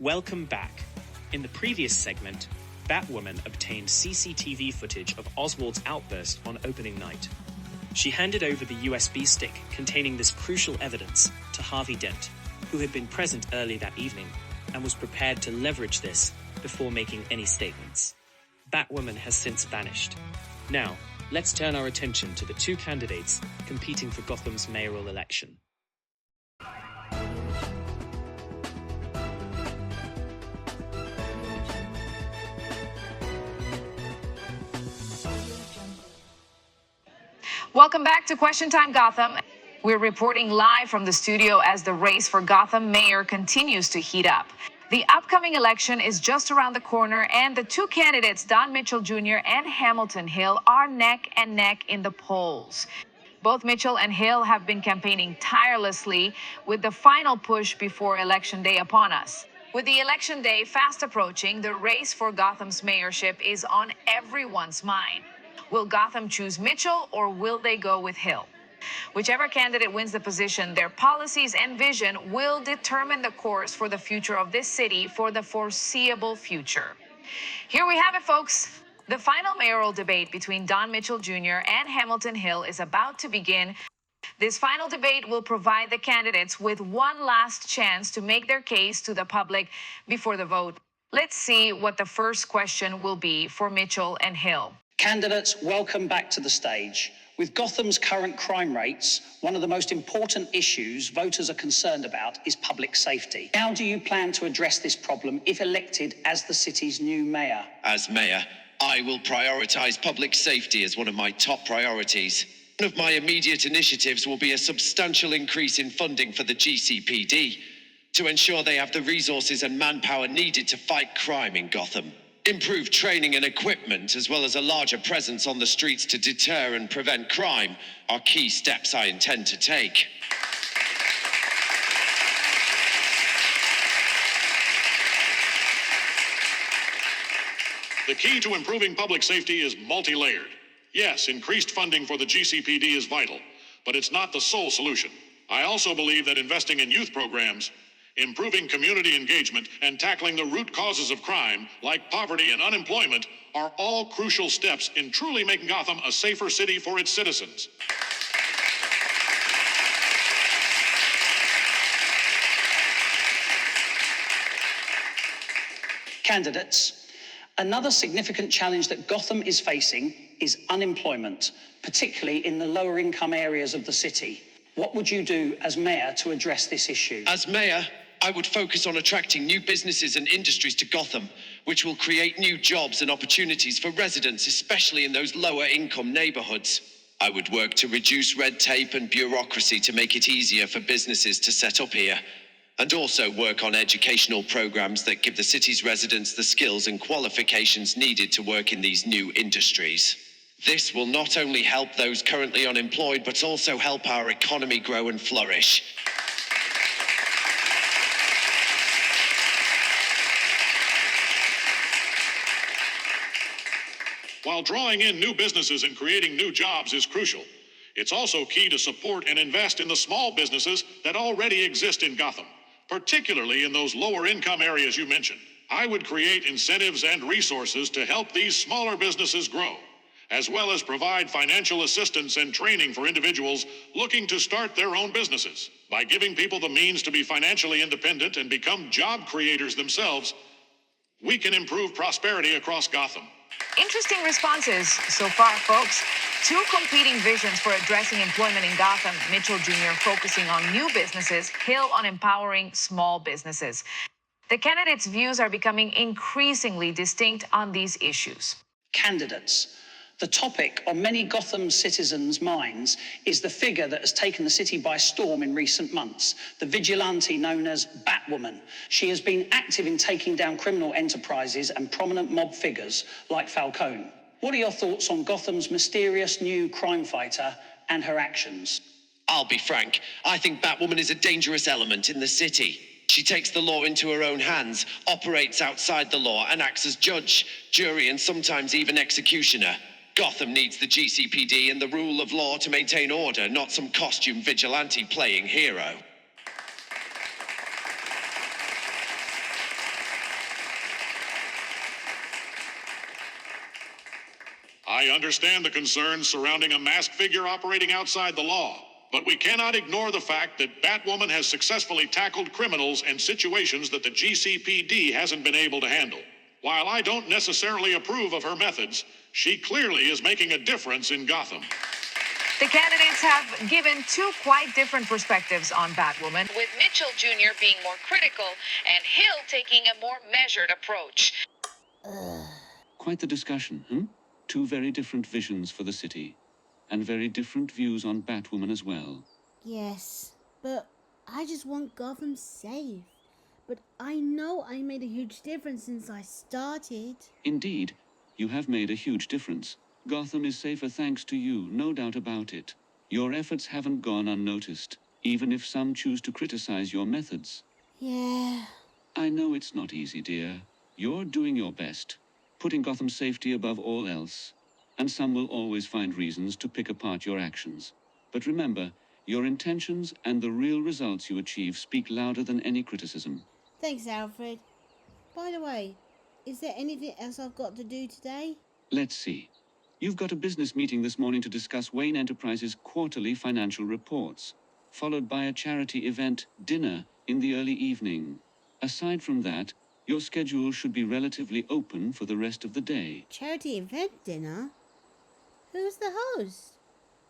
Welcome back. In the previous segment, Batwoman obtained CCTV footage of Oswald's outburst on opening night. She handed over the USB stick containing this crucial evidence to Harvey Dent, who had been present early that evening and was prepared to leverage this before making any statements. Batwoman has since vanished. Now, let's turn our attention to the two candidates competing for Gotham's mayoral election. Welcome back to Question Time Gotham. We're reporting live from the studio as the race for Gotham mayor continues to heat up. The upcoming election is just around the corner, and the two candidates, Don Mitchell Jr. and Hamilton Hill, are neck and neck in the polls. Both Mitchell and Hill have been campaigning tirelessly with the final push before Election Day upon us. With the election day fast approaching, the race for Gotham's mayorship is on everyone's mind. Will Gotham choose Mitchell or will they go with Hill? Whichever candidate wins the position, their policies and vision will determine the course for the future of this city for the foreseeable future. Here we have it, folks. The final mayoral debate between Don Mitchell Jr. and Hamilton Hill is about to begin. This final debate will provide the candidates with one last chance to make their case to the public before the vote. Let's see what the first question will be for Mitchell and Hill. Candidates, welcome back to the stage. With Gotham's current crime rates, one of the most important issues voters are concerned about is public safety. How do you plan to address this problem if elected as the city's new mayor? As mayor, I will prioritise public safety as one of my top priorities. One of my immediate initiatives will be a substantial increase in funding for the GCPD to ensure they have the resources and manpower needed to fight crime in Gotham. Improved training and equipment, as well as a larger presence on the streets to deter and prevent crime, are key steps I intend to take. The key to improving public safety is multi-layered. Yes, increased funding for the GCPD is vital, but it's not the sole solution. I also believe that investing in youth programs, improving community engagement, and tackling the root causes of crime, like poverty and unemployment, are all crucial steps in truly making Gotham a safer city for its citizens. Candidates, another significant challenge that Gotham is facing is unemployment, particularly in the lower income areas of the city. What would you do as mayor to address this issue? As mayor, I would focus on attracting new businesses and industries to Gotham, which will create new jobs and opportunities for residents, especially in those lower income neighborhoods. I would work to reduce red tape and bureaucracy to make it easier for businesses to set up here, and also work on educational programs that give the city's residents the skills and qualifications needed to work in these new industries. This will not only help those currently unemployed, but also help our economy grow and flourish. While drawing in new businesses and creating new jobs is crucial, it's also key to support and invest in the small businesses that already exist in Gotham, particularly in those lower income areas you mentioned. I would create incentives and resources to help these smaller businesses grow, as well as provide financial assistance and training for individuals looking to start their own businesses. By giving people the means to be financially independent and become job creators themselves, we can improve prosperity across Gotham. Interesting responses so far, folks. Two competing visions for addressing employment in Gotham. Mitchell Jr. focusing on new businesses, Hill on empowering small businesses. The candidates' views are becoming increasingly distinct on these issues. Candidates, the topic on many Gotham citizens' minds is the figure that has taken the city by storm in recent months, the vigilante known as Batwoman. She has been active in taking down criminal enterprises and prominent mob figures like Falcone. What are your thoughts on Gotham's mysterious new crime fighter and her actions? I'll be frank, I think Batwoman is a dangerous element in the city. She takes the law into her own hands, operates outside the law, and acts as judge, jury, and sometimes even executioner. Gotham needs the GCPD and the rule of law to maintain order, not some costume vigilante playing hero. I understand the concerns surrounding a masked figure operating outside the law, but we cannot ignore the fact that Batwoman has successfully tackled criminals and situations that the GCPD hasn't been able to handle. While I don't necessarily approve of her methods, she clearly is making a difference in Gotham. The candidates have given two quite different perspectives on Batwoman, with Mitchell Jr. being more critical and Hill taking a more measured approach. Quite the discussion, hmm? Two very different visions for the city, and very different views on Batwoman as well. Yes, but I just want Gotham safe. But I know I made a huge difference since I started. Indeed, you have made a huge difference. Gotham is safer thanks to you, no doubt about it. Your efforts haven't gone unnoticed, even if some choose to criticize your methods. Yeah. I know it's not easy, dear. You're doing your best, putting Gotham's safety above all else. And some will always find reasons to pick apart your actions. But remember, your intentions and the real results you achieve speak louder than any criticism. Thanks, Alfred. By the way, is there anything else I've got to do today? Let's see. You've got a business meeting this morning to discuss Wayne Enterprises' quarterly financial reports, followed by a charity event dinner in the early evening. Aside from that, your schedule should be relatively open for the rest of the day. Charity event dinner? Who's the host?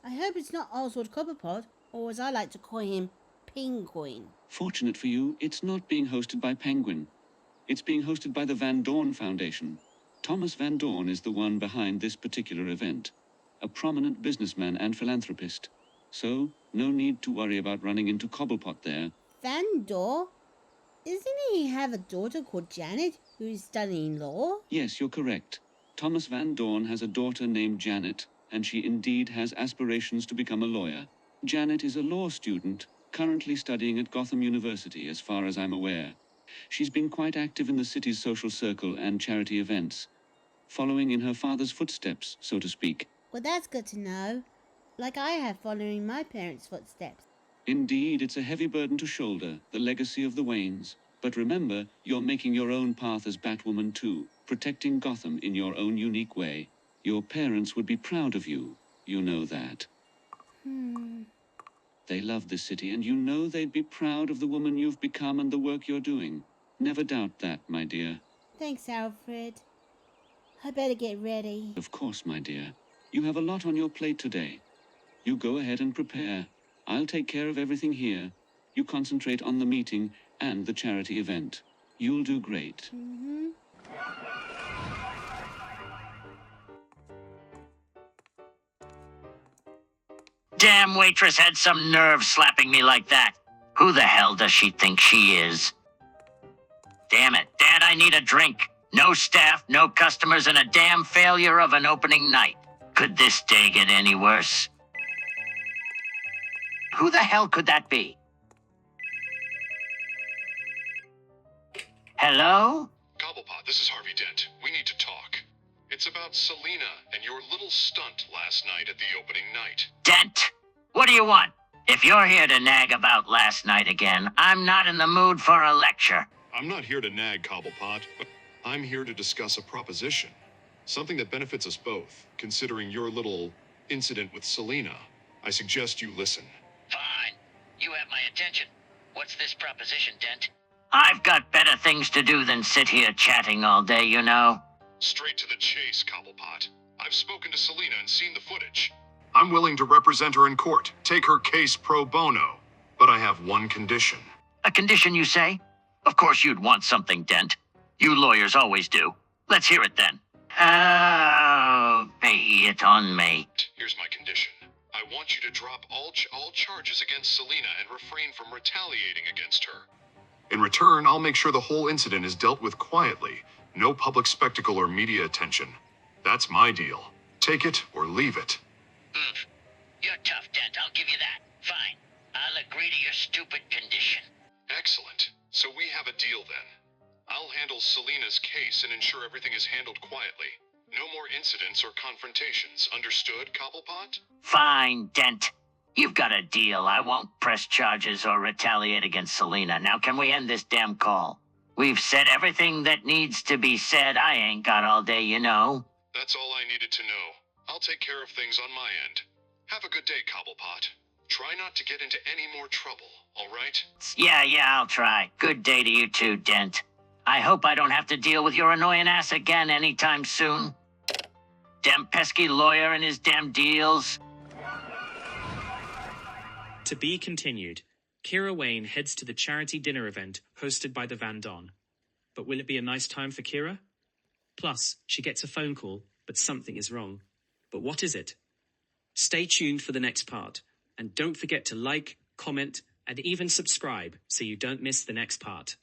I hope it's not Oswald Cobblepot, or as I like to call him, Penguin. Fortunate for you, it's not being hosted by Penguin. It's being hosted by the Van Dorn Foundation. Thomas Van Dorn is the one behind this particular event, a prominent businessman and philanthropist. So, no need to worry about running into Cobblepot there. Van Dorn? Isn't he have a daughter called Janet who's studying law? Yes, you're correct. Thomas Van Dorn has a daughter named Janet, and she indeed has aspirations to become a lawyer. Janet is a law student, currently studying at Gotham University, as far as I'm aware. She's been quite active in the city's social circle and charity events, following in her father's footsteps, so to speak. Well, that's good to know. Like I have following my parents' footsteps. Indeed, it's a heavy burden to shoulder, the legacy of the Waynes. But remember, you're making your own path as Batwoman too, protecting Gotham in your own unique way. Your parents would be proud of you. You know that. They love this city, and you know they'd be proud of the woman you've become and the work you're doing. Never doubt that, my dear. Thanks, Alfred. I better get ready. Of course, my dear. You have a lot on your plate today. You go ahead and prepare. I'll take care of everything here. You concentrate on the meeting and the charity event. You'll do great. Damn waitress had some nerve slapping me like that. Who the hell does she think she is? Damn it, Dad, I need a drink. No staff, no customers, and a damn failure of an opening night. Could this day get any worse? Who the hell could that be? Hello? Cobblepot, this is Harvey Dent. We need to talk. It's about Selina and your little stunt last night at the opening night. Dent, what do you want? If you're here to nag about last night again, I'm not in the mood for a lecture. I'm not here to nag, Cobblepot. I'm here to discuss a proposition. Something that benefits us both, considering your little incident with Selina. I suggest you listen. Fine. You have my attention. What's this proposition, Dent? I've got better things to do than sit here chatting all day, you know. Straight to the chase, Cobblepot. I've spoken to Selina and seen the footage. I'm willing to represent her in court, take her case pro bono. But I have one condition. A condition, you say? Of course you'd want something, Dent. You lawyers always do. Let's hear it then. Oh, pay it on me. Here's my condition. I want you to drop all charges against Selina and refrain from retaliating against her. In return, I'll make sure the whole incident is dealt with quietly. No public spectacle or media attention. That's my deal. Take it or leave it. You're tough, Dent. I'll give you that. Fine. I'll agree to your stupid condition. Excellent. So we have a deal then. I'll handle Selina's case and ensure everything is handled quietly. No more incidents or confrontations. Understood, Cobblepot? Fine, Dent. You've got a deal. I won't press charges or retaliate against Selina. Now can we end this damn call? We've said everything that needs to be said. I ain't got all day, you know. That's all I needed to know. I'll take care of things on my end. Have a good day, Cobblepot. Try not to get into any more trouble, all right? Yeah, I'll try. Good day to you too, Dent. I hope I don't have to deal with your annoying ass again anytime soon. Damn pesky lawyer and his damn deals. To be continued. Keira Wayne heads to the charity dinner event hosted by the Van Don. But will it be a nice time for Keira? Plus, she gets a phone call, but something is wrong. But what is it? Stay tuned for the next part, and don't forget to like, comment, and even subscribe so you don't miss the next part.